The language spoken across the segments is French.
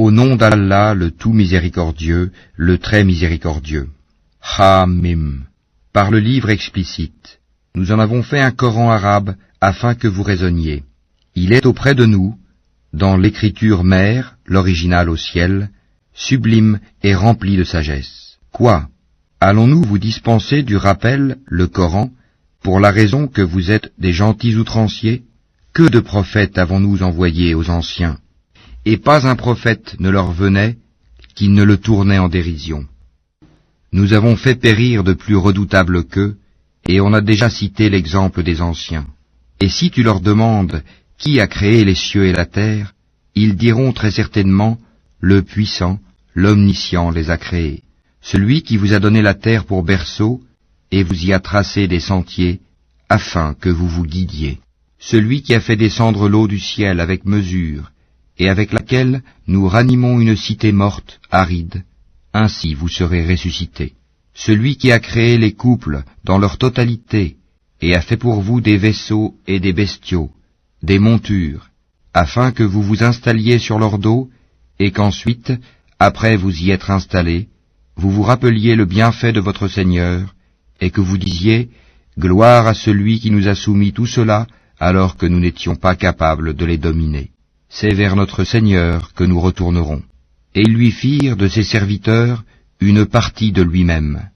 Au nom d'Allah, le tout miséricordieux, le très miséricordieux. Hamim. Par le livre explicite, nous en avons fait un Coran arabe afin que vous raisonniez. Il est auprès de nous, dans l'écriture mère, l'original au ciel, sublime et rempli de sagesse. Quoi? Allons-nous vous dispenser du rappel, le Coran, pour la raison que vous êtes des gentils outranciers? Que de prophètes avons-nous envoyés aux anciens? Et pas un prophète ne leur venait qui ne le tournait en dérision. Nous avons fait périr de plus redoutables qu'eux, et on a déjà cité l'exemple des anciens. Et si tu leur demandes qui a créé les cieux et la terre, ils diront très certainement, le puissant, l'omniscient les a créés. Celui qui vous a donné la terre pour berceau, et vous y a tracé des sentiers, afin que vous vous guidiez. Celui qui a fait descendre l'eau du ciel avec mesure, et avec laquelle nous ranimons une cité morte, aride, ainsi vous serez ressuscités. Celui qui a créé les couples dans leur totalité, et a fait pour vous des vaisseaux et des bestiaux, des montures, afin que vous vous installiez sur leur dos, et qu'ensuite, après vous y être installés, vous vous rappeliez le bienfait de votre Seigneur, et que vous disiez, « Gloire à celui qui nous a soumis tout cela, alors que nous n'étions pas capables de les dominer. C'est vers notre Seigneur que nous retournerons. » Et ils lui firent de ses serviteurs une partie de lui-même.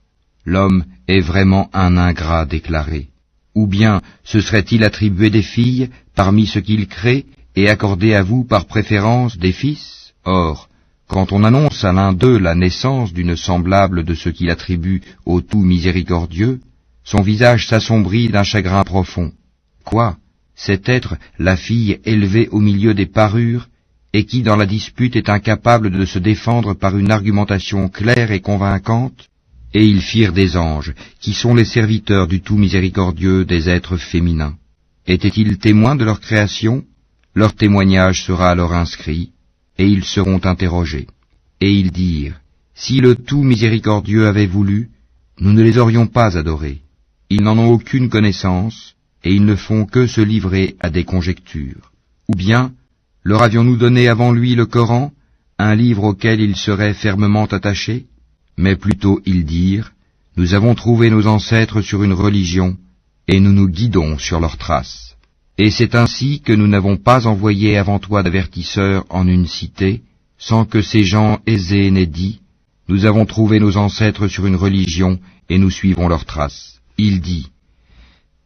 L'homme est vraiment un ingrat déclaré. Ou bien se serait-il attribué des filles parmi ce qu'il crée et accordé à vous par préférence des fils? Or, quand on annonce à l'un d'eux la naissance d'une semblable de ce qu'il attribue au tout miséricordieux, son visage s'assombrit d'un chagrin profond. Quoi? Cet être, la fille élevée au milieu des parures, et qui dans la dispute est incapable de se défendre par une argumentation claire et convaincante? Et ils firent des anges, qui sont les serviteurs du tout miséricordieux des êtres féminins. Étaient-ils témoins de leur création? Leur témoignage sera alors inscrit, et ils seront interrogés. Et ils dirent, si le tout miséricordieux avait voulu, nous ne les aurions pas adorés. Ils n'en ont aucune connaissance, et ils ne font que se livrer à des conjectures. Ou bien, leur avions-nous donné avant lui le Coran, un livre auquel ils seraient fermement attachés? Mais plutôt ils dirent, nous avons trouvé nos ancêtres sur une religion, et nous nous guidons sur leurs traces. Et c'est ainsi que nous n'avons pas envoyé avant toi d'avertisseurs en une cité, sans que ces gens aisés n'aient dit, nous avons trouvé nos ancêtres sur une religion, et nous suivons leurs traces. Il dit,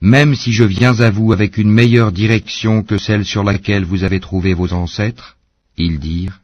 même si je viens à vous avec une meilleure direction que celle sur laquelle vous avez trouvé vos ancêtres, ils dirent,